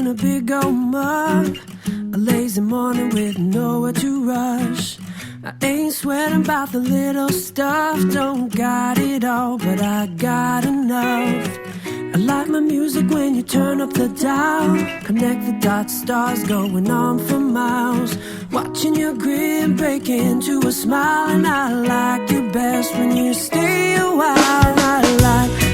in a big old mug, a lazy morning with nowhere to rush. I ain't sweating about the little stuff, don't got it all, but I got enough. I like my music when you turn up the dial, connect the dots, stars going on for miles. Watching your grin break into a smile, and I like you best when you stay a while. I like